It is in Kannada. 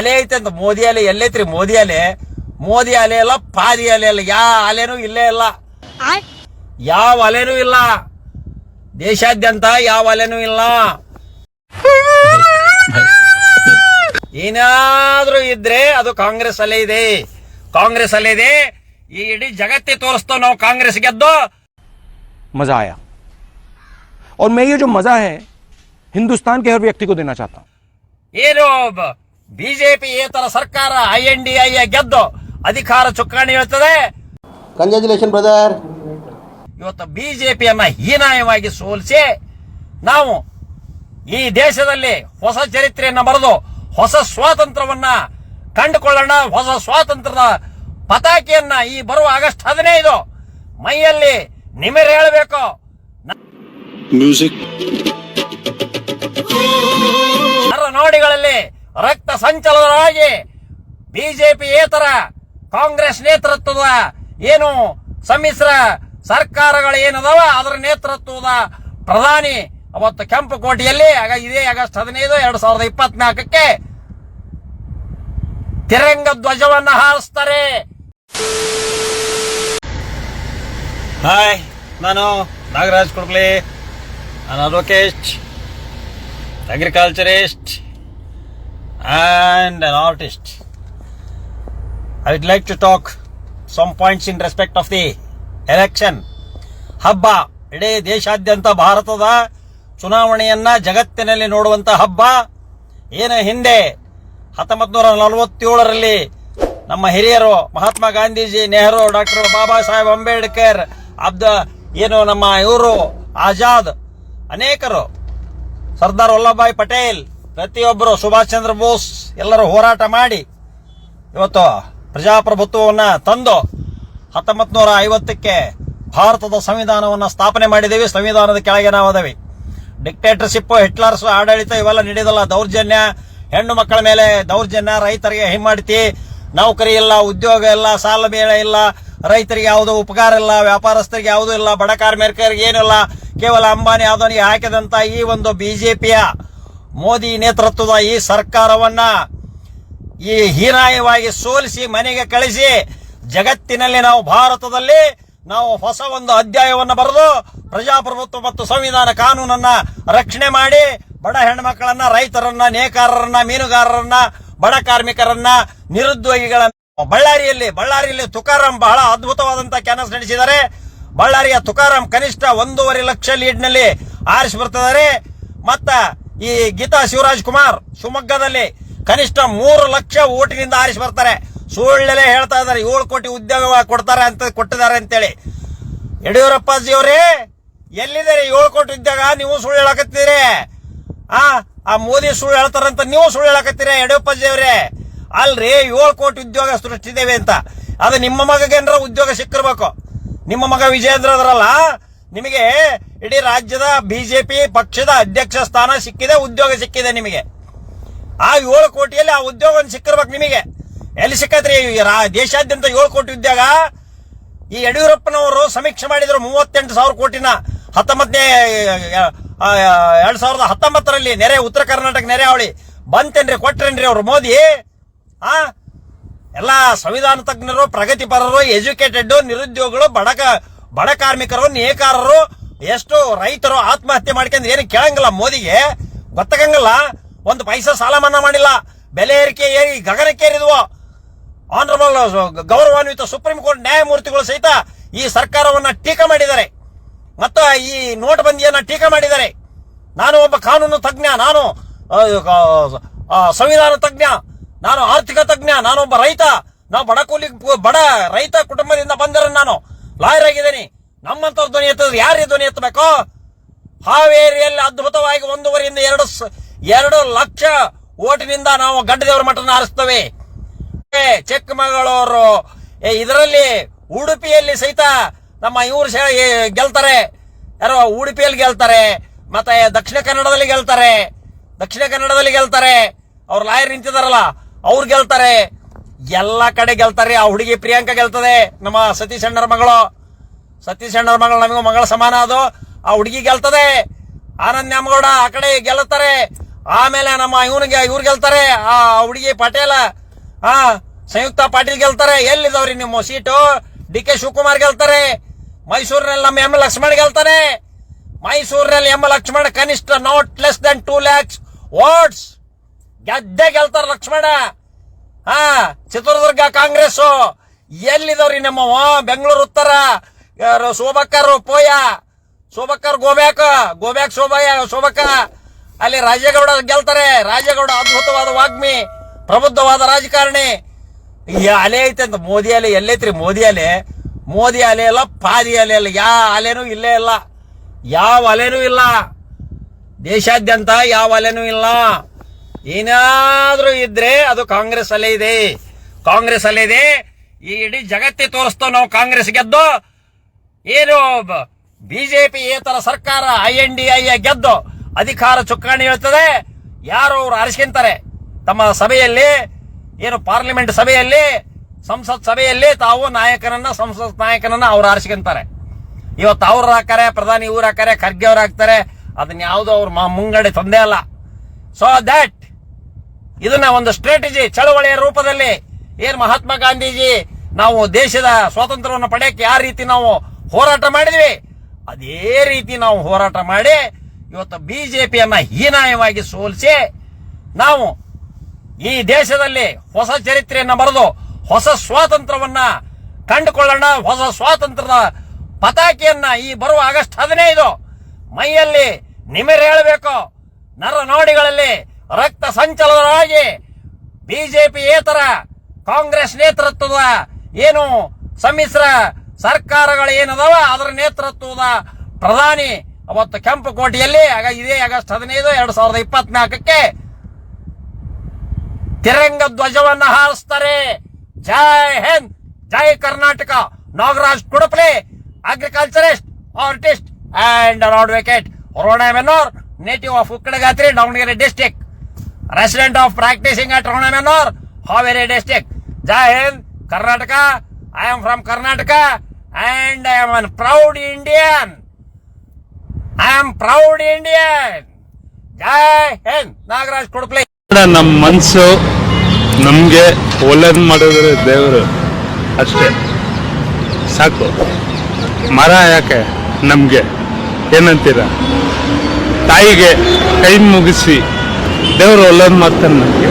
ಅಲೆ ಐತೆ ಅಂತ ಮೋದಿ ಅಲೆ ಎಲ್ಲೈತ್ರಿ? ಮೋದಿ ಅಲೆ ಅಲ್ಲ, ಪಾದಿ ಅಲೆ ಅಲ್ಲ, ಯಾವ ಅಲೆನೂ ಇಲ್ಲೇ ಇಲ್ಲ, ಯಾವ ಅಲೆನೂ ಇಲ್ಲ ದೇಶಾದ್ಯಂತ, ಯಾವ ಅಲೆನೂ ಇಲ್ಲ. ಏನಾದ್ರೂ ಇದ್ರೆ ಅದು ಕಾಂಗ್ರೆಸ್ ಅಲೆ ಇದೆ, ಕಾಂಗ್ರೆಸ್ ಅಲೆ ಇದೆ. ಈ ಇಡೀ ಜಗತ್ತೇ ತೋರಿಸ್ತೋ ನಾವು ಕಾಂಗ್ರೆಸ್ ಗೆದ್ದು. मजा आया और मैं ये जो मजा है हिंदुस्तान के हर व्यक्ति को देना चाहता हूं. ಏನು ಬಿಜೆಪಿ ಏತರ ಸರ್ಕಾರ INDI ಗೆದ್ದು ಅಧಿಕಾರ ಚುಕ್ಕಾಣಿ ಹೇಳ್ತದೆ. Congratulation brother. ಇವತ್ತು ಬಿಜೆಪಿಯನ್ನ ಹೀನಾಯವಾಗಿ ಸೋಲಿಸಿ ನಾವು ಈ ದೇಶದಲ್ಲಿ ಹೊಸ ಚರಿತ್ರೆಯನ್ನ ಬರೆದು ಹೊಸ ಸ್ವಾತಂತ್ರ್ಯವನ್ನ ಕಂಡುಕೊಳ್ಳೋಣ. ಹೊಸ ಸ್ವಾತಂತ್ರ್ಯದ ಪತಾಕೆಯನ್ನ ಈ ಬರುವ ಆಗಸ್ಟ್ 15 ಮೈಯಲ್ಲಿ ನಿಮಿರಿ ಹೇಳಬೇಕು. ಮ್ಯೂಸಿಕ್ ನಾಡಿಗಳಲ್ಲಿ ರಕ್ತ ಸಂಚಲನವಾಗಿ ಬಿಜೆಪಿ ಏತರ ಕಾಂಗ್ರೆಸ್ ನೇತೃತ್ವದ ಏನು ಸಮ್ಮಿಶ್ರ ಸರ್ಕಾರಗಳು ಏನದಾವ ಅದರ ನೇತೃತ್ವದ ಪ್ರಧಾನಿ ಅವತ್ತು ಕೆಂಪುಕೋಟೆಯಲ್ಲಿ ಇದೇ ಆಗಸ್ಟ್ 15, 2024 ತಿರಂಗ ಧ್ವಜವನ್ನ ಹಾರಿಸ್ತಾರೆ. ಹಾಯ್, ನಾನು ನಾಗರಾಜ್ ಕುಡ್ಕ್ಲಿ, ನಾನು advocate, agriculturist and an artist. I would like to talk some points in respect of the election. ಹಬ್ಬ ಇಡೀ ದೇಶಾದ್ಯಂತ ಭಾರತದ ಚುನಾವಣೆಯನ್ನ ಜಗತ್ತಿನಲ್ಲಿ ನೋಡುವಂತ ಹಬ್ಬ. ಏನು ಹಿಂದೆ 1947ರಲ್ಲಿ ನಮ್ಮ ಹಿರಿಯರು ಮಹಾತ್ಮ ಗಾಂಧೀಜಿ, ನೆಹರು, ಡಾಕ್ಟರ್ ಬಾಬಾ ಸಾಹೇಬ್ ಅಂಬೇಡ್ಕರ್, ನಮ್ಮ ಇವರು ಆಜಾದ್, ಅನೇಕರು, ಸರ್ದಾರ್ ವಲ್ಲಭಭಾಯಿ ಪಟೇಲ್, ಪ್ರತಿಯೊಬ್ಬರು, ಸುಭಾಷ್ ಚಂದ್ರ ಬೋಸ್ ಎಲ್ಲರೂ ಹೋರಾಟ ಮಾಡಿ ಇವತ್ತು ಪ್ರಜಾಪ್ರಭುತ್ವವನ್ನ ತಂದು 1950ಕ್ಕೆ ಭಾರತದ ಸಂವಿಧಾನವನ್ನ ಸ್ಥಾಪನೆ ಮಾಡಿದ್ದೇವೆ. ಸಂವಿಧಾನದ ಕೆಳಗೆ ನಾವು ಅದೇವಿ. ಡಿಕ್ಟೇಟರ್ಶಿಪ್, ಹಿಟ್ಲರ್ಸ್ ಆಡಳಿತ ಇವೆಲ್ಲ ನಡೆಯೋದಲ್ಲ. ದೌರ್ಜನ್ಯ, ಹೆಣ್ಣು ಮಕ್ಕಳ ಮೇಲೆ ದೌರ್ಜನ್ಯ, ರೈತರಿಗೆ ಹಿಮ್ಮಾಡ್ತಿ, ನೌಕರಿ ಇಲ್ಲ, ಉದ್ಯೋಗ ಇಲ್ಲ, ಸಾಲ ಮೇಳ ಇಲ್ಲ, ರೈತರಿಗೆ ಯಾವುದೋ ಉಪಕಾರ ಇಲ್ಲ, ವ್ಯಾಪಾರಸ್ಥರಿಗೆ ಯಾವುದೂ ಇಲ್ಲ, ಬಡ ಕಾರ್ಮಿಕರಿಗೆ ಏನಿಲ್ಲ. ಕೇವಲ ಅಂಬಾನಿ ಅದಾನಿಗೆ ಹಾಕಿದಂತ ಈ ಒಂದು ಬಿಜೆಪಿಯ ಮೋದಿ ನೇತೃತ್ವದ ಈ ಸರ್ಕಾರವನ್ನ ಈ ಹೀನಾಯವಾಗಿ ಸೋಲಿಸಿ ಮನೆಗೆ ಕಳಿಸಿ ಜಗತ್ತಿನಲ್ಲಿ ನಾವು ಭಾರತದಲ್ಲಿ ನಾವು ಹೊಸ ಒಂದು ಅಧ್ಯಾಯವನ್ನು ಬರೆದು ಪ್ರಜಾಪ್ರಭುತ್ವ ಮತ್ತು ಸಂವಿಧಾನ ಕಾನೂನನ್ನ ರಕ್ಷಣೆ ಮಾಡಿ ಬಡ ಹೆಣ್ಮಕ್ಕಳನ್ನ, ರೈತರನ್ನ, ನೇಕಾರರನ್ನ, ಮೀನುಗಾರರನ್ನ, ಬಡ ಕಾರ್ಮಿಕರನ್ನ, ನಿರುದ್ಯೋಗಿಗಳನ್ನ ಬಳ್ಳಾರಿಯಲ್ಲಿ ತುಕಾರಾಂ ಬಹಳ ಅದ್ಭುತವಾದಂತ ಕೆಲಸ ನಡೆಸಿದ್ದಾರೆ. ಬಳ್ಳಾರಿಯ ತುಕಾರಾಂ ಕನಿಷ್ಠ 1.5 ಲಕ್ಷ ಲೀಡ್ನಲ್ಲಿ ಆರಿಸಿ ಬರ್ತಿದ್ದಾರೆ. ಮತ್ತ ಈ ಗೀತಾ ಶಿವರಾಜ್ ಕುಮಾರ್ ಶಿವಮೊಗ್ಗದಲ್ಲಿ ಕನಿಷ್ಠ 3 ಲಕ್ಷ ಓಟಿನಿಂದ ಆರಿಸಿ ಬರ್ತಾರೆ. ಸುಳ್ಳೆಲೆ ಹೇಳ್ತಾ ಇದ್ದಾರೆ 7 ಕೋಟಿ ಉದ್ಯೋಗ ಕೊಟ್ಟಿದ್ದಾರೆ ಅಂತೇಳಿ. ಯಡಿಯೂರಪ್ಪಾಜಿಯವರೇ ಎಲ್ಲಿದ್ದಾರೆ 7 ಕೋಟಿ ಉದ್ಯೋಗ? ನೀವು ಸುಳ್ಳು ಹೇಳಕತ್ತೀರಿ. ಆ ಮೋದಿ ಸುಳ್ಳು ಹೇಳ್ತಾರಂತ ನೀವು ಸುಳ್ಳು ಹೇಳಕತ್ತೀರಿ ಯಡಿಯೂರಪ್ಪಾಜಿಯವರೇ. ಅಲ್ರಿ 7 ಕೋಟಿ ಉದ್ಯೋಗ ಸೃಷ್ಟಿದ್ದೇವೆ ಅಂತ. ಅದು ನಿಮ್ಮ ಮಗಗೇನ್ರ ಉದ್ಯೋಗ ಸಿಕ್ಕಿರ್ಬೇಕು. ನಿಮ್ಮ ಮಗ ವಿಜೇಂದ್ರ ಅದರಲ್ಲ, ನಿಮಗೆ ಇಡೀ ರಾಜ್ಯದ ಬಿಜೆಪಿ ಪಕ್ಷದ ಅಧ್ಯಕ್ಷ ಸ್ಥಾನ ಸಿಕ್ಕಿದೆ, ಉದ್ಯೋಗ ಸಿಕ್ಕಿದೆ ನಿಮಗೆ. ಆ 7 ಕೋಟಿಯಲ್ಲಿ ಆ ಉದ್ಯೋಗ ಸಿಕ್ಕಿರ್ಬೇಕು ನಿಮಗೆ. ಎಲ್ಲಿ ಸಿಕ್ಕತ್ರಿ? ದೇಶಾದ್ಯಂತ 7 ಕೋಟಿ ಉದ್ಯೋಗ. ಈ ಯಡಿಯೂರಪ್ಪನವರು ಸಮೀಕ್ಷೆ ಮಾಡಿದ್ರು 38,000 ಕೋಟಿನ 2019ರಲ್ಲಿ ನೆರೆ ಉತ್ತರ ಕರ್ನಾಟಕ ನೆರೆ ಅವಳಿ ಬಂತೇನ್ರಿ, ಕೊಟ್ರೇನ್ರಿ ಅವರು ಮೋದಿ? ಎಲ್ಲ ಸಂವಿಧಾನ ತಜ್ಞರು, ಪ್ರಗತಿಪರರು, ಎಜುಕೇಟೆಡ್, ನಿರುದ್ಯೋಗಿಗಳು, ಬಡ ಕಾರ್ಮಿಕರು, ನೇಕಾರರು, ಎಷ್ಟು ರೈತರು ಆತ್ಮಹತ್ಯೆ ಮಾಡ್ಕೊಂಡು ಏನು ಕೇಳಂಗಿಲ್ಲ ಮೋದಿಗೆ, ಗೊತ್ತಾಗಂಗಿಲ್ಲ. 1 ಪೈಸಾ ಸಾಲ ಮನ್ನಾ ಮಾಡಿಲ್ಲ, ಬೆಲೆ ಏರಿಕೆ ಏರಿ ಗಗನಕ್ಕೇರಿದ್ವು. ಆನರಬಲ್ ಗೌರವಾನ್ವಿತ ಸುಪ್ರೀಂ ಕೋರ್ಟ್ ನ್ಯಾಯಮೂರ್ತಿಗಳು ಸಹಿತ ಈ ಸರ್ಕಾರವನ್ನ ಟೀಕೆ ಮಾಡಿದ್ದಾರೆ ಮತ್ತು ಈ ನೋಟ್ಬಂದಿಯನ್ನ ಟೀಕೆ ಮಾಡಿದ್ದಾರೆ. ನಾನು ಒಬ್ಬ ಕಾನೂನು ತಜ್ಞ, ನಾನು ಸಂವಿಧಾನ ತಜ್ಞ, ನಾನು ಆರ್ಥಿಕ ತಜ್ಞ, ನಾನೊಬ್ಬ ರೈತ, ನಾವು ಬಡ ರೈತ ಕುಟುಂಬದಿಂದ ಬಂದರೆ ನಾನು ಲಾಯರ್ ಆಗಿದ್ದೇನೆ. ನಮ್ಮಂತವ್ರ ಧ್ವನಿ ಎತ್ತಿದ್ರೆ ಯಾರೇ ಧ್ವನಿ ಎತ್ತಬೇಕು? ಹಾವೇರಿಯಲ್ಲಿ ಅದ್ಭುತವಾಗಿ 1.5ರಿಂದ 2 ಲಕ್ಷ ಓಟಿನಿಂದ ನಾವು ಗಡ್ಡದೇವರ ಮಠನ ಆರಿಸ್ತೇವೆ. ಚಿಕ್ಕಮಗಳೂರು, ಇದರಲ್ಲಿ ಉಡುಪಿಯಲ್ಲಿ ಸಹಿತ ನಮ್ಮ ಇವರು ಗೆಲ್ತಾರೆ. ಯಾರೋ ಉಡುಪಿಯಲ್ಲಿ ಗೆಲ್ತಾರೆ, ಮತ್ತೆ ದಕ್ಷಿಣ ಕನ್ನಡದಲ್ಲಿ ಗೆಲ್ತಾರೆ. ಅವ್ರು ಲಾಯರ್ ನಿಂತಿದಾರಲ್ಲ ಅವ್ರು ಗೆಲ್ತಾರೆ. ಎಲ್ಲ ಕಡೆ ಗೆಲ್ತಾರೆ. ಆ ಹುಡುಗಿ ಪ್ರಿಯಾಂಕಾ ಗೆಲ್ತದೆ, ನಮ್ಮ ಸತೀಶ್ ಅಣ್ಣರ ಮಗಳು ನಮಗೂ ಮಗಳ ಸಮಾನ. ಅದು ಆ ಹುಡುಗಿ ಗೆಲ್ತದೆ. ಆನಂದ್ ನ್ಯಾಮಗೌಡ ಆ ಕಡೆ ಗೆಲ್ಲುತ್ತಾರೆ. ಆಮೇಲೆ ನಮ್ಮ ಇವ್ರು ಗೆಲ್ತಾರೆ, ಆ ಹುಡುಗಿ ಪಟೇಲ, ಸಂಯುಕ್ತ ಪಾಟೀಲ್ ಗೆಲ್ತಾರೆ. ಎಲ್ಲಿದವ್ರಿ ನಿಮ್ಮ ಸೀಟು? ಡಿ ಕೆ ಶಿವಕುಮಾರ್ ಗೆಲ್ತಾರೆ. ಮೈಸೂರಿನಲ್ಲಿ ನಮ್ಮ ಎಂ ಲಕ್ಷ್ಮಣ್ ಗೆಲ್ತಾನೆ. ಮೈಸೂರಿನಲ್ಲಿ ಎಂ ಲಕ್ಷ್ಮಣ್ ಕನಿಷ್ಠ not less than 2 lakhs votes ಗೆದ್ದೇ ಗೆಲ್ತಾರ ಲಕ್ಷ್ಮಣ. ಚಿತ್ರದುರ್ಗ ಕಾಂಗ್ರೆಸ್ ಎಲ್ಲಿದವ್ರಿ ನಮ್ಮವ? ಬೆಂಗಳೂರು ಉತ್ತರ ಶೋಭಕ್ಕರ್ ಪೋಯ, ಶೋಭಕ್ಕರ್ ಗೋಬ್ಯಾಕ್ ಶೋಭಕ್ಕ, ಅಲ್ಲಿ ರಾಜೇಗೌಡ ಗೆಲ್ತಾರೆ. ರಾಜೇಗೌಡ ಅದ್ಭುತವಾದ ವಾಗ್ಮಿ, ಪ್ರಬುದ್ಧವಾದ ರಾಜಕಾರಣಿ. ಅಲೆ ಐತೆ ಅಂತ ಮೋದಿ ಅಲೆ ಎಲ್ಲೈತ್ರಿ? ಮೋದಿ ಅಲೆ ಅಲ್ಲ, ಪಾದಿ ಅಲೆ ಅಲ್ಲ, ಯಾವ ಅಲೆನೂ ಇಲ್ಲೇ ಇಲ್ಲ, ಯಾವ ಅಲೆನೂ ಇಲ್ಲ. ದೇಶಾದ್ಯಂತ ಯಾವ ಅಲೆನೂ ಇಲ್ಲ. ಏನಾದ್ರೂ ಇದ್ರೆ ಅದು ಕಾಂಗ್ರೆಸ್ ಅಲೆ ಇದೆ, ಕಾಂಗ್ರೆಸ್ ಅಲೆ ಇದೆ. ಈ ಇಡೀ ಜಗತ್ತೇ ತೋರಿಸ್ತೋ ನಾವು ಕಾಂಗ್ರೆಸ್ ಗೆದ್ದು. ಏನು ಬಿಜೆಪಿ ಏತರ ಸರ್ಕಾರ INDI ಗೆದ್ದು ಅಧಿಕಾರ ಚುಕ್ಕಾಣಿ ಹೇಳ್ತದೆ. ಯಾರು ಅವರು ಆರಿಸ್ಕೊಂತಾರೆ ತಮ್ಮ ಸಭೆಯಲ್ಲಿ, ಏನು ಪಾರ್ಲಿಮೆಂಟ್ ಸಭೆಯಲ್ಲಿ, ಸಂಸತ್ ಸಭೆಯಲ್ಲಿ ತಾವು ನಾಯಕನನ್ನ, ಸಂಸತ್ ನಾಯಕನನ್ನ ಅವ್ರು ಆರಿಸ್ಕೊಂತಾರೆ. ಇವತ್ತು ಅವ್ರು ಹಾಕಾರೆ, ಪ್ರಧಾನಿ ಇವ್ರು ಹಾಕಾರೆ, ಖರ್ಗೆ ಅವ್ರು ಹಾಕ್ತಾರೆ. ಅದನ್ನ ಯಾವುದು ಅವ್ರು ಮುಂಗಡೆ ತಂದೆ ಅಲ್ಲ. ಸೊ ದಟ್ ಇದನ್ನ ಒಂದು ಸ್ಟ್ರಾಟಜಿ, ಚಳವಳಿಯ ರೂಪದಲ್ಲಿ ಏನ್ ಮಹಾತ್ಮ ಗಾಂಧೀಜಿ ನಾವು ದೇಶದ ಸ್ವಾತಂತ್ರ್ಯವನ್ನು ಪಡೆಯಕ್ಕೆ ಯಾವ ರೀತಿ ನಾವು ಹೋರಾಟ ಮಾಡಿದ್ವಿ, ಅದೇ ರೀತಿ ನಾವು ಹೋರಾಟ ಮಾಡಿ ಇವತ್ತು ಬಿಜೆಪಿಯನ್ನ ಹೀನಾಯವಾಗಿ ಸೋಲಿಸಿ ನಾವು ಈ ದೇಶದಲ್ಲಿ ಹೊಸ ಚರಿತ್ರೆಯನ್ನ ಬರೆದು ಹೊಸ ಸ್ವಾತಂತ್ರ್ಯವನ್ನ ಕಂಡುಕೊಳ್ಳೋಣ. ಹೊಸ ಸ್ವಾತಂತ್ರ್ಯದ ಪತಾಕೆಯನ್ನ ಈ ಬರುವ ಆಗಸ್ಟ್ 15 ಮೈಯಲ್ಲಿ ನಿಮಿರೇಳಬೇಕು. ನರನಾಡಿಗಳಲ್ಲಿ ರಕ್ತ ಸಂಚಲನವಾಗಿ ಬಿಜೆಪಿ ಏತರ ಕಾಂಗ್ರೆಸ್ ನೇತೃತ್ವದ ಏನು ಸಮ್ಮಿಶ್ರ ಸರ್ಕಾರಗಳು ಏನದಾವ ಅದರ ನೇತೃತ್ವದ ಪ್ರಧಾನಿ ಅವತ್ತು ಕೆಂಪುಕೋಟೆಯಲ್ಲಿ ಇದೇ ಆಗಸ್ಟ್ 15, 2024 ತಿರಂಗ ಧ್ವಜವನ್ನ ಹಾರಿಸ್ತಾರೆ. Jai Hind, Jai Karnataka. Nagaraj Kudaple, agriculturist, artist and advocate, ರೋಣಮೆನ್ನೋರ್, native of Ukkadagatri, Davangere district, resident of practicing at Ronamenor, Haveri district. Jai Hind, Karnataka. I am from Karnataka and I am a proud Indian. I am proud Indian. Jai Hind, Nagaraj Kudupli. ನಮ್ಮ ಮನಸ್ಸು ನಮಗೆ ಒಳ್ಳೇದು ಮಾಡಿದ್ರೆ ದೇವರು ಅಷ್ಟೇ ಸಾಕು. ಮರ ಯಾಕೆ ನಮಗೆ ಏನಂತೀರ? ತಾಯಿಗೆ ಕೈ ಮುಗಿಸಿ ದೇವರು ಒಳ್ಳೇದು ಮಾಡ್ತಾನೆ ನಮಗೆ.